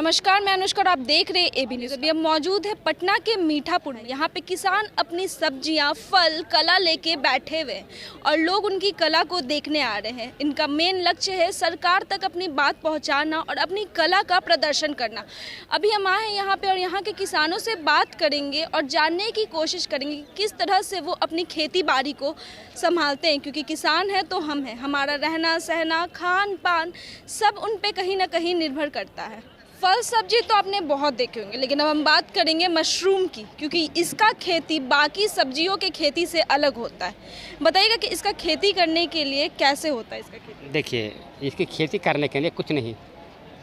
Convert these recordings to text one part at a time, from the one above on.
नमस्कार, मैं अनुष्का और आप देख रहे हैं एबी न्यूज़। अभी हम मौजूद है पटना के मीठापुर में। यहाँ पे किसान अपनी सब्जियाँ, फल, कला लेके बैठे हुए हैं और लोग उनकी कला को देखने आ रहे हैं। इनका मेन लक्ष्य है सरकार तक अपनी बात पहुँचाना और अपनी कला का प्रदर्शन करना। अभी हम आए हैं यहाँ पे और यहाँ के किसानों से बात करेंगे और जानने की कोशिश करेंगे कि किस तरह से वो अपनी खेती बाड़ी को संभालते हैं, क्योंकि किसान है तो हम हैं, हमारा रहना सहना खान पान सब उन पे कहीं ना कहीं निर्भर करता है। फल सब्जी तो आपने बहुत देखे होंगे, लेकिन अब हम बात करेंगे मशरूम की, क्योंकि इसका खेती बाकी सब्जियों के खेती से अलग होता है। बताइएगा कि इसका खेती करने के लिए कैसे होता है इसका खेती? देखिए, इसकी खेती करने के लिए कुछ नहीं,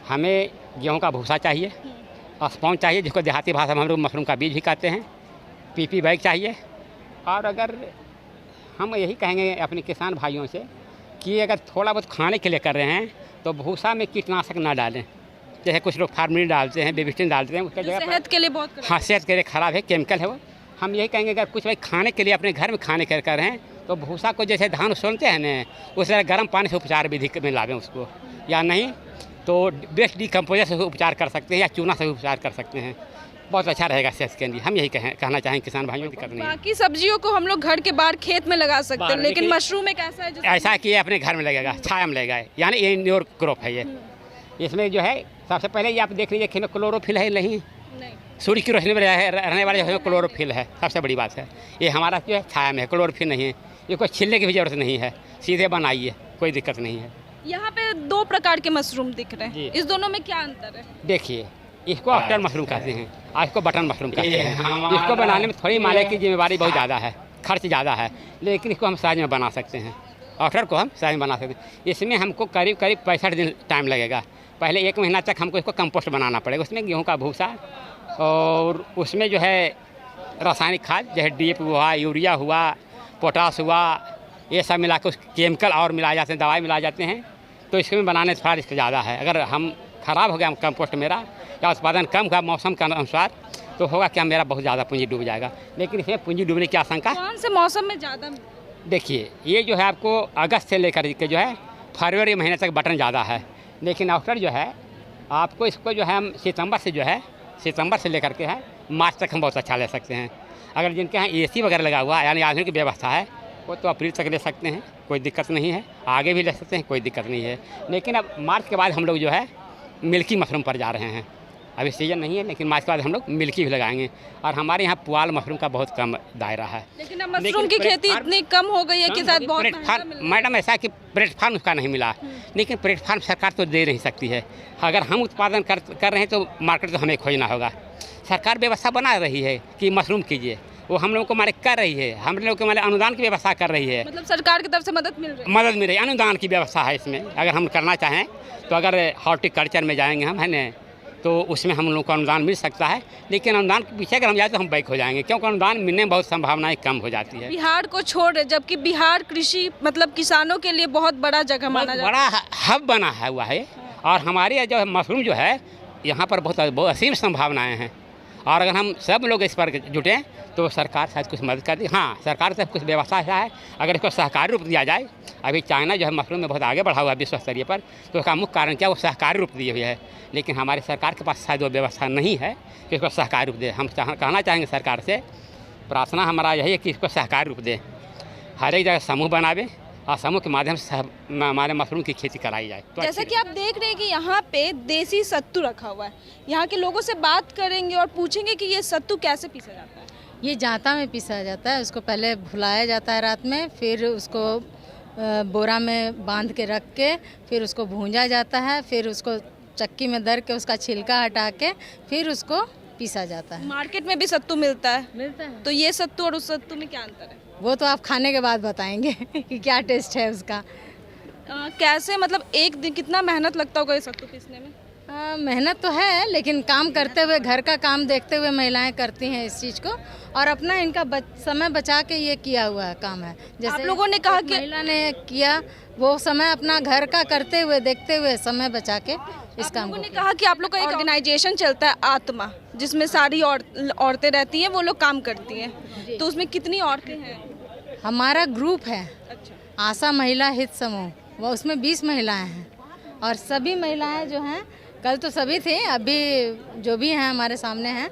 हमें गेहूं का भूसा चाहिए, स्पॉन्ज चाहिए जिसको देहाती भाषा में हम लोग मशरूम का बीज भी कहते हैं, पीपी बैग चाहिए। और अगर हम यही कहेंगे अपने किसान भाइयों से कि अगर थोड़ा बहुत खाने के लिए कर रहे हैं तो भूसा में कीटनाशक ना डालें। जैसे कुछ लोग फार्मिन डालते हैं, बेबिस्टिन डालते हैं, उसका जगह सेहत के लिए बहुत हाँ, सेहत के लिए ख़राब है, केमिकल है वो। हम यही कहेंगे अगर कुछ भाई खाने के लिए अपने घर में खाने के कर रहे हैं तो भूसा को जैसे धान सोलते हैं ना, उस तरह गर्म पानी से उपचार विधि में लावें उसको, या नहीं तो बेस्ट डिकम्पोजर से उपचार कर सकते हैं या चूना से उपचार कर सकते हैं। बहुत अच्छा रहेगा सेहत के लिए। हम यही कहना चाहेंगे किसान भाइयों की करनी है। बाकी सब्जियों को हम लोग घर के बाहर खेत में लगा सकते हैं, लेकिन मशरूम एक ऐसा है ऐसा कि ये अपने घर में लगेगा, छाया में लगेगा, यानी ये इंडोर क्रॉप है ये। इसमें जो है सबसे पहले ये आप देख लीजिए कि क्लोरोफिल है नहीं, सूर्य की रोशनी में रहने वाले जो है क्लोरोफिल है, सबसे बड़ी बात है। ये हमारा जो है छाया में है, क्लोरोफिल नहीं है, ये कोई छिलने की भी जरूरत नहीं है, सीधे बनाइए, कोई दिक्कत नहीं है। यहाँ पे दो प्रकार के मशरूम दिख रहे हैं, इस दोनों में क्या अंतर है? देखिए, इसको अफ्टर मशरूम कहते हैं और इसको बटन मशरूम कहते हैं। इसको बनाने में थोड़ी मालिक की जिम्मेवारी बहुत ज़्यादा है, खर्च ज़्यादा है, लेकिन इसको हम साइज में बना सकते हैं। अफ्टर को हम साइज में बना सकते हैं। इसमें हमको करीब 65 दिन टाइम लगेगा। पहले 1 महीना तक हमको इसको कंपोस्ट बनाना पड़ेगा, उसमें गेहूँ का भूसा और उसमें जो है रासायनिक खाद जैसे DAP हुआ, यूरिया हुआ, पोटास हुआ, ये सब मिला के उस केमिकल और मिलाए जाते हैं, दवाई मिलाए जाते हैं। तो इसमें बनाने से थोड़ा रिस्क ज़्यादा है। अगर हम ख़राब हो गया कंपोस्ट मेरा या उत्पादन कम हुआ मौसम के अनुसार तो होगा क्या, मेरा बहुत ज़्यादा पूंजी डूब जाएगा। लेकिन इसमें पूंजी डूबने की आशंका कौन से मौसम में ज़्यादा? देखिए, ये जो है आपको अगस्त से लेकर के जो है फरवरी महीने तक बटन ज़्यादा है, लेकिन आफ्टर जो है आपको इसको जो है हम सितंबर से लेकर के है मार्च तक हम बहुत अच्छा ले सकते हैं। अगर जिनके यहाँ AC वगैरह लगा हुआ है यानी आधुनिक व्यवस्था है वो तो अप्रैल तक ले सकते हैं, कोई दिक्कत नहीं है, आगे भी ले सकते हैं, कोई दिक्कत नहीं है। लेकिन अब मार्च के बाद हम लोग जो है मिल्की मशरूम पर जा रहे हैं। अभी सीजन नहीं है, लेकिन मार्च के बाद हम लोग मिल्की भी लगाएंगे। और हमारे यहाँ पुआल मशरूम का बहुत कम दायरा है। लेकिन अब मशरूम की खेती इतनी कम हो गई है कि शायद बहुत मैडम ऐसा कि प्लेटफार्म उसका नहीं मिला, लेकिन प्लेटफार्म सरकार तो दे नहीं सकती है। अगर हम उत्पादन कर रहे हैं तो मार्केट तो हमें खोजना होगा। सरकार व्यवस्था बना रही है कि मशरूम कीजिए, वो हम लोगों को हमारे कर रही है, हम लोग को हमारे अनुदान की व्यवस्था कर रही है। मतलब सरकार की तरफ से मदद मिल रही है, अनुदान की व्यवस्था है इसमें। अगर हम करना चाहें तो अगर हॉर्टिकल्चर में जाएंगे हम, है ना, तो उसमें हम लोग को अनुदान मिल सकता है। लेकिन अनुदान के पीछे अगर हम जाए तो हम बैक हो जाएंगे, क्योंकि अनुदान मिलने में बहुत संभावनाएं कम हो जाती है। बिहार को छोड़, जबकि बिहार कृषि मतलब किसानों के लिए बहुत बड़ा जगह माना जाता है, बड़ा हब बना हुआ है। और हमारे जो मशरूम जो है यहाँ पर बहुत असीम संभावनाएँ हैं। और अगर हम सब लोग इस पर जुटें तो सरकार शायद कुछ मदद कर दी। हाँ, सरकार से कुछ व्यवस्था है, अगर इसको सहकारी रूप दिया जाए। अभी चाइना जो है मशरूम में बहुत आगे बढ़ा हुआ है विश्व स्तरीय पर, तो उसका मुख्य कारण क्या, वो सहकारी रूप दिए हुए है। लेकिन हमारी सरकार के पास शायद वो व्यवस्था नहीं है कि इसको सहकारी रूप दे। हम कहना चाहेंगे सरकार से, प्रार्थना हमारा यही है कि इसको सहकारी रूप दे, हर एक जगह समूह बनावे और समूह के माध्यम से हमारे मशरूम की खेती कराई जाए। तो जैसा कि आप देख रहे हैं कि यहाँ पे देसी सत्तू रखा हुआ है। यहाँ के लोगों से बात करेंगे और पूछेंगे कि ये सत्तू कैसे पीसा जाता है। ये जाता में पीसा जाता है, उसको पहले भुलाया जाता है रात में, फिर उसको बोरा में बांध के रख के फिर उसको भूंजा जाता है, फिर उसको चक्की में दर के उसका छिलका हटा के फिर उसको पीसा जाता है। मार्केट में भी सत्तू मिलता है। तो ये सत्तू और उस सत्तू में क्या अंतर है? वो तो आप खाने के बाद बताएंगे कि क्या टेस्ट है उसका। कैसे, मतलब एक दिन कितना मेहनत लगता होगा ये सत्तू पीसने में? मेहनत तो है, लेकिन काम करते हुए, घर का काम देखते हुए महिलाएं करती हैं इस चीज़ को, और अपना इनका समय बचा के ये किया हुआ है काम है। जैसे आप लोगों ने कहा कि महिला ने किया, वो समय अपना घर का करते हुए देखते हुए समय बचा के इस काम को। ने कहा कि आप लोग का एक ऑर्गेनाइजेशन चलता है आत्मा, जिसमें सारी औरतें रहती हैं, वो लोग काम करती हैं। तो उसमें कितनी औरतें हैं? हमारा ग्रुप है अच्छा। आशा महिला हित समूह, वो उसमें 20 महिलाएं हैं और सभी महिलाएं जो हैं कल तो सभी थे, अभी जो भी हैं हमारे सामने हैं,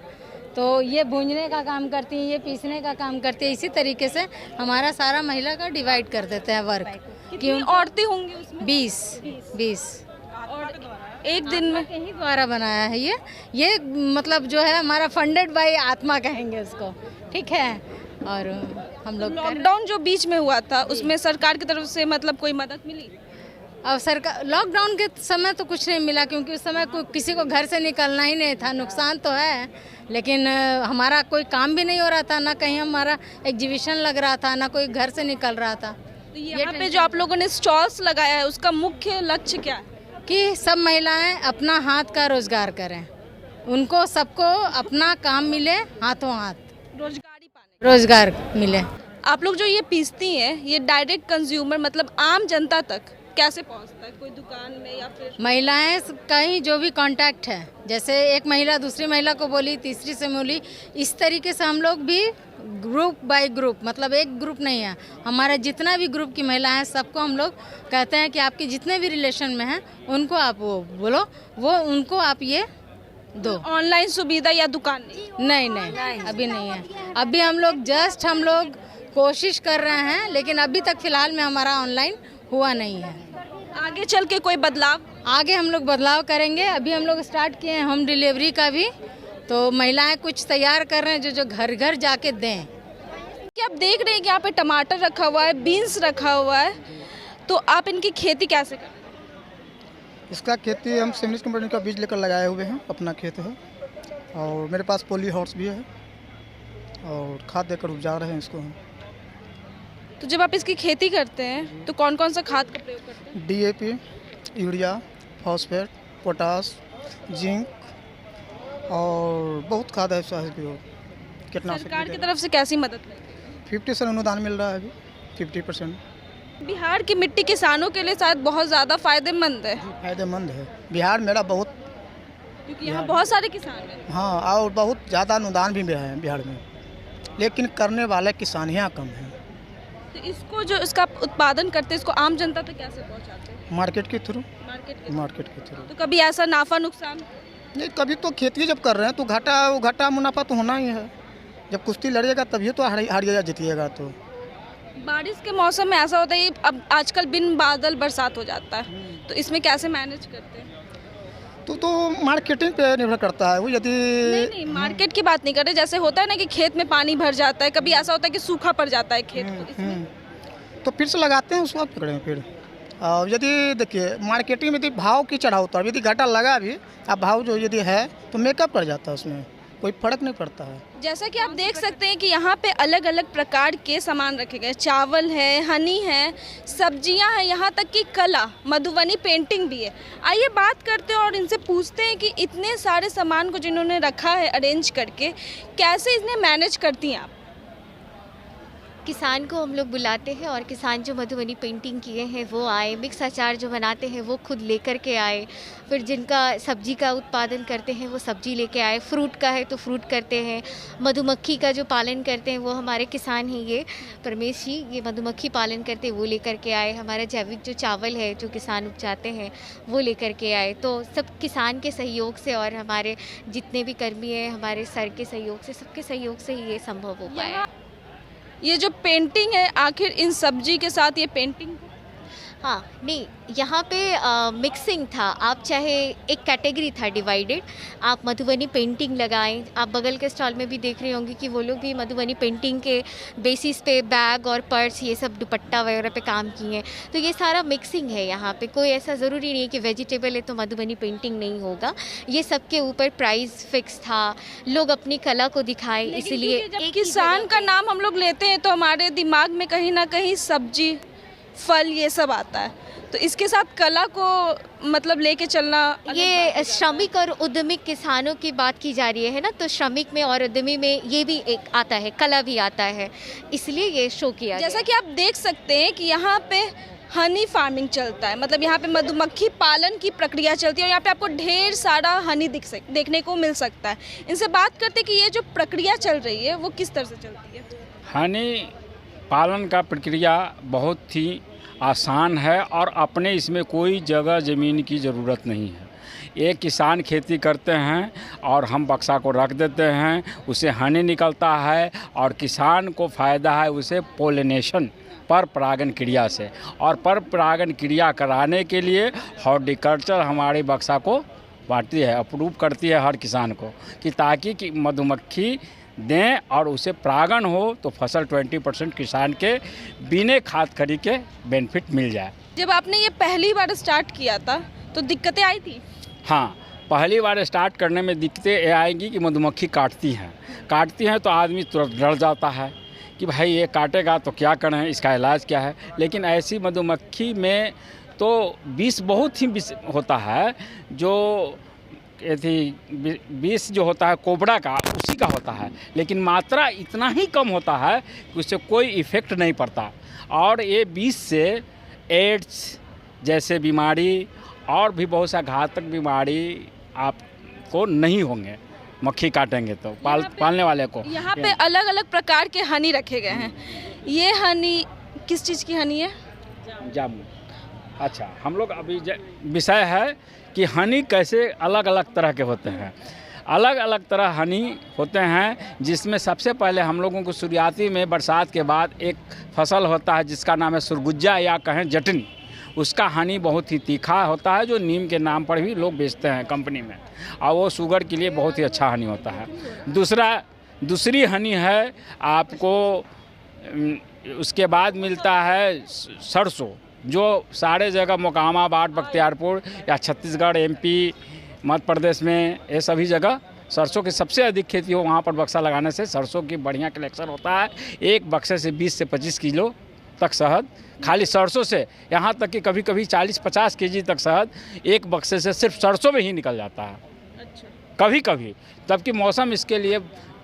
तो ये भूनने का काम करती हैं, ये पीसने का काम करती है। इसी तरीके से हमारा सारा महिला का डिवाइड कर देते हैं वर्क। कितनी औरतें होंगी उसमें? 20 और एक दिन में यही द्वारा बनाया है ये मतलब जो है हमारा फंडेड बाय आत्मा कहेंगे उसको, ठीक है। और हम लोग लॉकडाउन जो बीच में हुआ था उसमें सरकार की तरफ से मतलब कोई मदद मिली? और सरकार लॉकडाउन के समय तो कुछ नहीं मिला, क्योंकि उस समय किसी को घर से निकलना ही नहीं था। नुकसान तो है, लेकिन हमारा कोई काम भी नहीं हो रहा था, ना कहीं हमारा एग्जीबिशन लग रहा था, ना कोई घर से निकल रहा था। तो यहाँ पे जो आप लोगों ने स्टॉल्स लगाया है उसका मुख्य लक्ष्य क्या है? कि सब महिलाएं अपना हाथ का रोजगार करें, उनको सबको अपना काम मिले, हाथों हाथ रोजगार मिले। आप लोग जो ये पीसती हैं ये डायरेक्ट कंज्यूमर मतलब आम जनता तक कैसे पहुंचता है? कोई दुकान में या फिर महिलाएं कहीं जो भी कांटेक्ट है, जैसे एक महिला दूसरी महिला को बोली, तीसरी से बोली, इस तरीके से हम लोग भी ग्रुप बाय ग्रुप, मतलब एक ग्रुप नहीं है, हमारा जितना भी ग्रुप की महिला है सबको हम लोग कहते हैं कि आपके जितने भी रिलेशन में हैं उनको आप वो बोलो, वो उनको आप ये दो। ऑनलाइन सुविधा या दुकान नहीं? नहीं अभी नहीं है। अभी हम लोग कोशिश कर रहे हैं, लेकिन अभी तक फिलहाल में हमारा ऑनलाइन हुआ नहीं है। आगे चल के कोई बदलाव? आगे हम लोग बदलाव करेंगे। अभी हम लोग स्टार्ट किए हैं होम डिलीवरी का भी, तो महिलाएं कुछ तैयार कर रहे हैं जो घर घर जाके दें। कि आप देख रहे हैं कि यहाँ पे टमाटर रखा हुआ है, बीन्स रखा हुआ है, तो आप इनकी खेती कैसे करें? इसका खेती हम सिमरिस कंपनी का बीज लेकर लगाए हुए हैं, अपना खेत है, और मेरे पास पॉली हाउस भी है और खाद देकर उपजा रहे हैं इसको हम। तो जब आप इसकी खेती करते हैं तो कौन कौन सा खाद का प्रयोग करते हैं? DAP, urea, phosphate, potash, zinc और बहुत खाद है। कीटनाशक सरकार की तरफ से कैसी मदद मिलती है? 50% अनुदान मिल रहा है अभी, 50%। बिहार की मिट्टी किसानों के लिए शायद बहुत ज़्यादा फायदेमंद है, फायदेमंद है। बिहार मेरा बहुत, क्योंकि यहाँ बहुत सारे किसान हैं। हाँ, और बहुत ज़्यादा अनुदान भी मिला है बिहार में, लेकिन करने वाले किसान यहाँ कम हैं। तो इसको जो इसका उत्पादन करते हैं इसको आम जनता तक कैसे पहुँचाते हैं? मार्केट के थ्रू। मार्केट के थ्रू। तो कभी ऐसा नाफा नुकसान? नहीं, कभी तो खेती जब कर रहे हैं तो घाटा मुनाफा तो होना ही है। जब कुश्ती लड़िएगा तभी तो हारिएगा जीतिएगा। तो बारिश के मौसम में ऐसा होता है, अब आजकल बिन बादल बरसात हो जाता है, तो इसमें कैसे मैनेज करते हैं? तो मार्केटिंग पे निर्भर करता है वो। यदि नहीं मार्केट की बात नहीं कर रहे, जैसे होता है ना कि खेत में पानी भर जाता है, कभी ऐसा होता है कि सूखा पड़ जाता है खेत, तो इसमें तो फिर से लगाते हैं, उसको पकड़े फिर। और यदि देखिए मार्केटिंग में यदि भाव की चढ़ाव उतार, यदि घाटा लगा भी, अब भाव जो यदि है तो मेकअप कर जाता है, उसमें कोई फर्क नहीं पड़ता है। जैसा कि आप देख सकते हैं कि यहाँ पे अलग अलग प्रकार के सामान रखे गए, चावल है, हनी है, सब्जियां हैं, यहाँ तक कि कला मधुबनी पेंटिंग भी है। आइए बात करते हैं और इनसे पूछते हैं कि इतने सारे सामान को जिन्होंने रखा है अरेंज करके, कैसे इन्हें मैनेज करती हैं आप? किसान को हम लोग बुलाते हैं और किसान जो मधुबनी पेंटिंग किए हैं वो आए, मिक्स अचार जो बनाते हैं वो खुद लेकर के आए, फिर जिनका सब्जी का उत्पादन करते हैं वो सब्जी लेके आए, फ्रूट का है तो फ्रूट करते हैं, मधुमक्खी का जो पालन करते हैं वो हमारे किसान हैं, ये परमेश जी ये मधुमक्खी पालन करते हैं वो लेकर के आए, हमारा जैविक जो चावल है जो किसान उपजाते हैं वो लेकर के आए। तो सब किसान के सहयोग से और हमारे जितने भी कर्मी हैं हमारे सर के सहयोग से, सबके सहयोग से ही ये संभव हो पाया। ये जो पेंटिंग है, आखिर इन सब्जी के साथ ये पेंटिंग? हाँ, नहीं यहाँ पे मिक्सिंग था। आप चाहे एक कैटेगरी था डिवाइडेड, आप मधुबनी पेंटिंग लगाएं। आप बगल के स्टॉल में भी देख रहे होंगे कि वो लोग भी मधुबनी पेंटिंग के बेसिस पे बैग और पर्स ये सब दुपट्टा वगैरह पे काम किए हैं। तो ये सारा मिक्सिंग है यहाँ पे, कोई ऐसा ज़रूरी नहीं है कि वेजिटेबल है तो मधुबनी पेंटिंग नहीं होगा। ये सब के ऊपर प्राइस फिक्स था, लोग अपनी कला को दिखाएं, इसलिए जब किसान का नाम हम लोग लेते हैं तो हमारे दिमाग में कहीं ना कहीं सब्जी फल ये सब आता है, तो इसके साथ कला को मतलब लेके चलना, ये श्रमिक और उद्यमी किसानों की बात की जा रही है ना, तो श्रमिक में और उद्यमी में ये भी एक आता है, कला भी आता है, इसलिए ये शो किया। जैसा कि आप देख सकते हैं कि यहाँ पे हनी फार्मिंग चलता है, मतलब यहाँ पे मधुमक्खी पालन की प्रक्रिया चलती है और यहाँ पे आपको ढेर सारा हनी देखने को मिल सकता है। इनसे बात करते हैं कि ये जो प्रक्रिया चल रही है वो किस तरह से चलती है। हनी पालन का प्रक्रिया बहुत ही आसान है और अपने इसमें कोई जगह ज़मीन की ज़रूरत नहीं है। एक किसान खेती करते हैं और हम बक्सा को रख देते हैं, उसे हनी निकलता है और किसान को फ़ायदा है उसे पोलिनेशन पर परागण क्रिया से, और पर परागण क्रिया कराने के लिए हॉर्टिकल्चर हमारी बक्सा को बांटती है, अप्रूव करती है हर किसान को कि ताकि कि मधुमक्खी दें और उसे परागण हो तो फसल 20% किसान के बिना खाद खरी के बेनिफिट मिल जाए। जब आपने ये पहली बार स्टार्ट किया था तो दिक्कतें आई थी? हाँ, पहली बार स्टार्ट करने में दिक्कतें ये आएंगी कि मधुमक्खी काटती हैं तो आदमी तुरंत डर जाता है कि भाई ये काटेगा तो क्या करें, इसका इलाज क्या है। लेकिन ऐसी मधुमक्खी में तो विष बहुत ही विष होता है, जो विष जो होता है कोबरा का उसी का होता है, लेकिन मात्रा इतना ही कम होता है कि उससे कोई इफ़ेक्ट नहीं पड़ता। और ये विष से एड्स जैसे बीमारी और भी बहुत सा घातक बीमारी आपको नहीं होंगे मक्खी काटेंगे तो पालने वाले को। यहाँ पे अलग अलग प्रकार के हनी रखे गए हैं। ये हनी किस चीज़ की हनी है? जामुन। अच्छा, हम लोग अभी विषय है कि हनी कैसे अलग अलग तरह के होते हैं। अलग अलग तरह हनी होते हैं, जिसमें सबसे पहले हम लोगों को शुरुआती में बरसात के बाद एक फसल होता है जिसका नाम है सुरगुज्जा या कहें जटनी। उसका हनी बहुत ही तीखा होता है, जो नीम के नाम पर भी लोग बेचते हैं कंपनी में, और वो शुगर के लिए बहुत ही अच्छा हनी होता है। दूसरी हनी है आपको उसके बाद मिलता है सरसों, जो सारे जगह मोकामाबाद, बख्तियारपुर या छत्तीसगढ़, MP, मध्य प्रदेश में ये सभी जगह सरसों की सबसे अधिक खेती हो। वहाँ पर बक्सा लगाने से सरसों की बढ़िया कलेक्शन होता है। एक बक्से से 20 से 25 किलो तक शहद खाली सरसों से, यहाँ तक कि कभी कभी 40-50 kg तक शहद एक बक्से से सिर्फ सरसों में ही निकल जाता है। अच्छा। कभी कभी, जबकि मौसम इसके लिए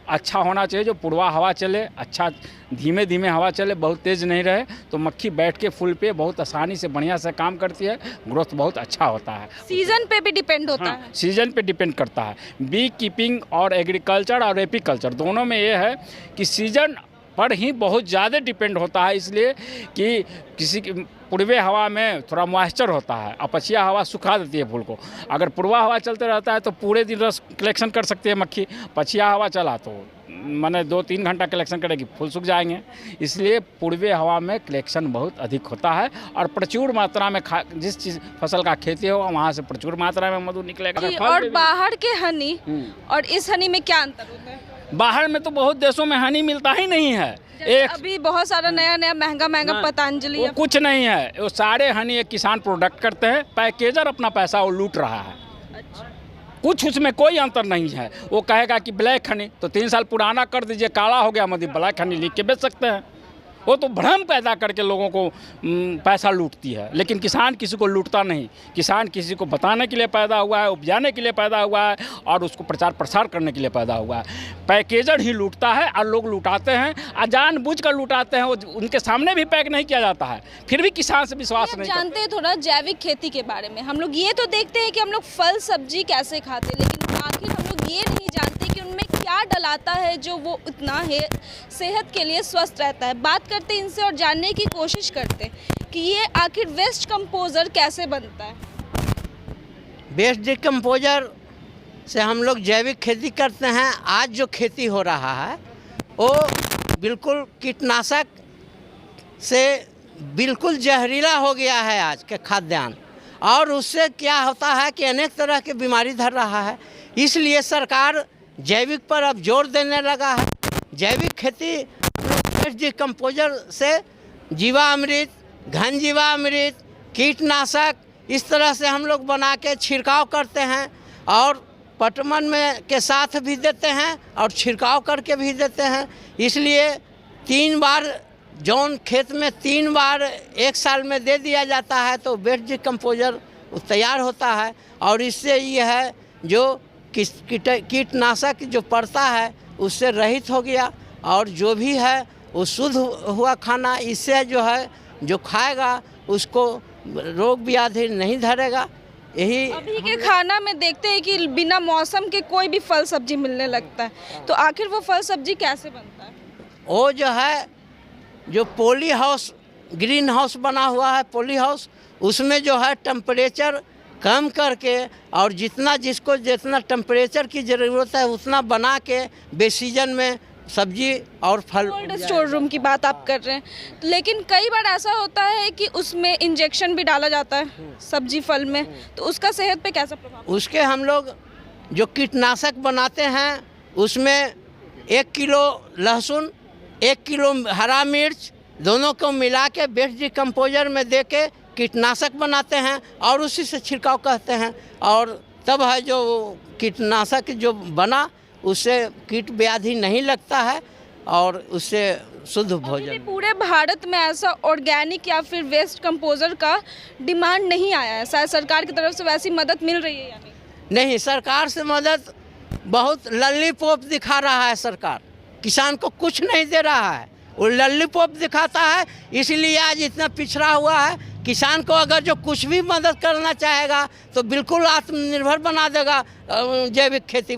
अच्छा होना चाहिए, जो पूर्वा हवा चले, अच्छा धीमे धीमे हवा चले, बहुत तेज़ नहीं रहे, तो मक्खी बैठ के फूल पे बहुत आसानी से बढ़िया से काम करती है, ग्रोथ बहुत अच्छा होता है। सीजन पे भी डिपेंड होता है? सीजन पे डिपेंड करता है। बी कीपिंग और एग्रीकल्चर और एपीकल्चर दोनों में ये है कि सीजन पर ही बहुत ज़्यादा डिपेंड होता है, इसलिए कि किसी की पूर्वी हवा में थोड़ा मॉइस्चर होता है और पछिया हवा सुखा देती है फूल को। अगर पूर्वा हवा चलते रहता है तो पूरे दिन रस कलेक्शन कर सकती है मक्खी, पछिया हवा चला तो माने 2-3 घंटा कलेक्शन करेगी, फूल सूख जाएंगे। इसलिए पूर्वी हवा में कलेक्शन बहुत अधिक होता है और प्रचुर मात्रा में जिस चीज़ फसल का खेती हो वहाँ से प्रचुर मात्रा में मधु निकलेगा। और बाहर के हनी और इस हनी में क्या अंतर होता है? बाहर में तो बहुत देशों में हनी मिलता ही नहीं है। एक अभी बहुत सारा नया महंगा पतंजलि, वो कुछ नहीं है, वो सारे हनी एक किसान प्रोडक्ट करते हैं, पैकेजर अपना पैसा वो लूट रहा है। अच्छा। कुछ उसमें कोई अंतर नहीं है। वो कहेगा कि ब्लैक हनी तो 3 साल पुराना कर दीजिए, काला हो गया मधी, ब्लैक हनी लिख के बेच सकते हैं। वो तो भ्रम पैदा करके लोगों को पैसा लूटती है, लेकिन किसान किसी को लूटता नहीं। किसान किसी को बताने के लिए पैदा हुआ है, उपजाने के लिए पैदा हुआ है और उसको प्रचार प्रसार करने के लिए पैदा हुआ है। पैकेजर ही लूटता है और लोग लुटाते हैं, जानबूझ कर लुटाते हैं। वो उनके सामने भी पैक नहीं किया जाता है, फिर भी किसान से विश्वास नहीं जानते हैं। थोड़ा जैविक खेती के बारे में हम लोग ये तो देखते हैं कि हम लोग फल सब्जी कैसे खाते हैं, लेकिन आखिर हम लोग ये नहीं जानते कि उनमें क्या डलाता है जो वो उतना है सेहत के लिए स्वस्थ रहता है। बात करते हैं इनसे और जानने की कोशिश करते हैं कि ये आखिर वेस्ट कंपोजर कैसे बनता है। वेस्ट डिकम्पोजर से हम लोग जैविक खेती करते हैं। आज जो खेती हो रहा है वो बिल्कुल कीटनाशक से बिल्कुल जहरीला हो गया है आज के खाद्यान्न, और उससे क्या होता है कि अनेक तरह की बीमारी धर रहा है। इसलिए सरकार जैविक पर अब जोर देने लगा है। जैविक खेती वेस्ट डिकम्पोजर से जीवामृत, घन जीवामृत, कीटनाशक इस तरह से हम लोग बना के छिड़काव करते हैं और पटवन में के साथ भी देते हैं और छिड़काव करके भी देते हैं। इसलिए 3 बार जौन खेत में 3 बार एक साल में दे दिया जाता है तो वेस्ट डिकम्पोजर तैयार होता है। और इससे ये है जो कीटनाशक जो पड़ता है उससे रहित हो गया, और जो भी है वो शुद्ध हुआ खाना, इससे जो है जो खाएगा उसको रोग व्याधि नहीं धरेगा। यही अभी के खाना में देखते हैं कि बिना मौसम के कोई भी फल सब्जी मिलने लगता है, तो आखिर वो फल सब्जी कैसे बनता है? वो जो है जो पॉली हाउस, ग्रीन हाउस बना हुआ है, पॉली हाउस, उसमें जो है टेम्परेचर कम करके और जितना जिसको जितना टेम्परेचर की ज़रूरत है उतना बना के बेसीजन में सब्जी और फल। कोल्ड स्टोर रूम की बात आप कर रहे हैं, लेकिन कई बार ऐसा होता है कि उसमें इंजेक्शन भी डाला जाता है सब्जी फल में, तो उसका सेहत पे कैसा प्रभाव? उसके हम लोग जो कीटनाशक बनाते हैं उसमें 1 किलो लहसुन, 1 किलो हरा मिर्च दोनों को मिला के बेस्ट डिकम्पोजर में दे के कीटनाशक बनाते हैं और उसी से छिड़काव करते हैं, और तब है जो कीटनाशक जो बना उससे कीट व्याधि नहीं लगता है और उससे शुद्ध भोजन। पूरे भारत में ऐसा ऑर्गेनिक या फिर वेस्ट कंपोजर का डिमांड नहीं आया है, शायद सरकार की तरफ से वैसी मदद मिल रही है या नहीं? सरकार से मदद बहुत लॉलीपॉप दिखा रहा है सरकार, किसान को कुछ नहीं दे रहा है, वो लॉलीपॉप दिखाता है, इसलिए आज इतना पिछड़ा हुआ है। किसान को अगर जो कुछ भी मदद करना चाहेगा तो बिल्कुल आत्मनिर्भर बना देगा जैविक खेती